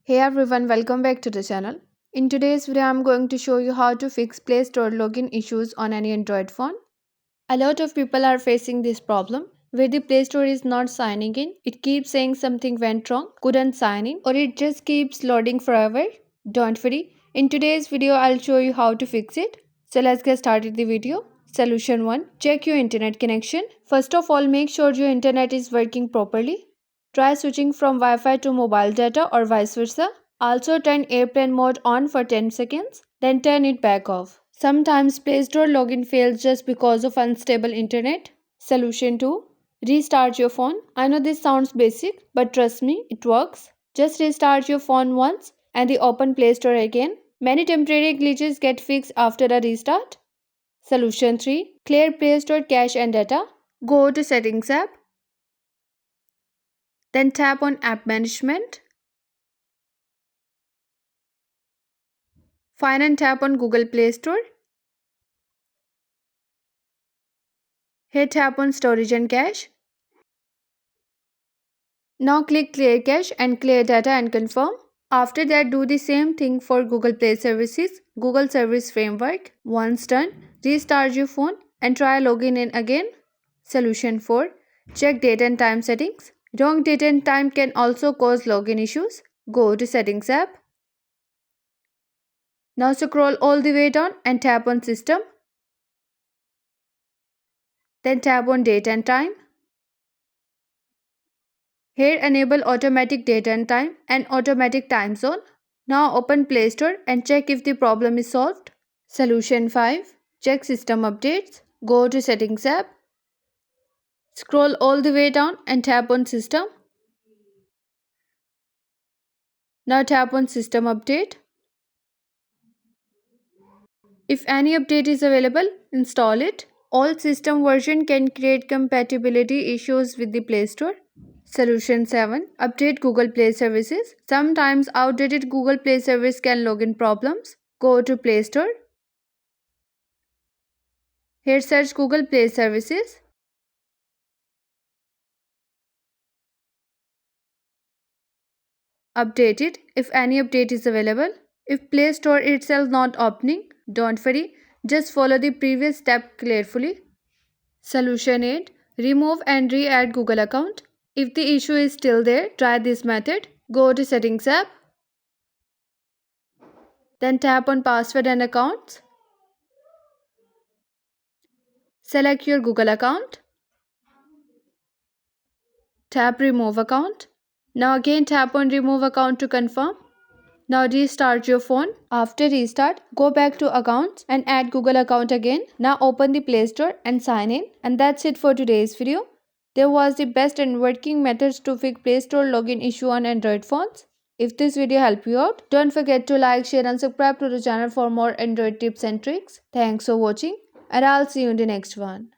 Hey everyone, welcome back to the channel. In today's video, I'm going to show you how to fix Play Store login issues on any Android phone. A lot of people are facing this problem where the Play Store is not signing in. It keeps saying something went wrong, couldn't sign in, or it just keeps loading forever. Don't worry, in today's video, I'll show you how to fix it. So let's get started the video. Solution 1. Check your internet connection. First of all, make sure your internet is working properly. Try switching from Wi-Fi to mobile data or vice versa. Also turn airplane mode on for 10 seconds, then turn it back off. Sometimes Play Store login fails just because of unstable internet. Solution 2. Restart your phone. I know this sounds basic, but trust me, it works. Just restart your phone once and the open Play Store again. Many temporary glitches get fixed after a restart. Solution 3. Clear Play Store cache and data. Go to Settings app. Then tap on App Management. Find and tap on Google Play Store. Here tap on Storage and Cache. Now click Clear Cache and Clear Data and confirm. After that, do the same thing for Google Play Services, Google Service Framework. Once done, restart your phone and try login in again. Solution 4. Check date and time settings. Wrong date and time can also cause login issues. Go to Settings app. Now scroll all the way down and tap on System. Then tap on Date and Time. Here enable automatic date and time and automatic time zone. Now open Play Store and check if the problem is solved. Solution 5. Check system updates. Go to Settings app. Scroll all the way down and tap on System. Now tap on System Update. If any update is available, install it. All system version can create compatibility issues with the Play Store. Solution 7. Update Google Play Services. Sometimes outdated Google Play service can login problems. Go to Play Store. Here search Google Play Services. Update it if any update is available. If Play Store itself not opening, don't worry. Just follow the previous step carefully. Solution 8. Remove and re-add Google account. If the issue is still there, try this method. Go to Settings app. Then tap on Password and Accounts. Select your Google account. Tap Remove Account. Now again tap on Remove Account to confirm. Now restart your phone. After restart, go back to Accounts and add Google account again. Now open the Play Store and sign in. And that's it for today's video. There was the best and working methods to fix Play Store login issue on Android phones. If this video helped you out, don't forget to like, share and subscribe to the channel for more Android tips and tricks. Thanks for watching and I'll see you in the next one.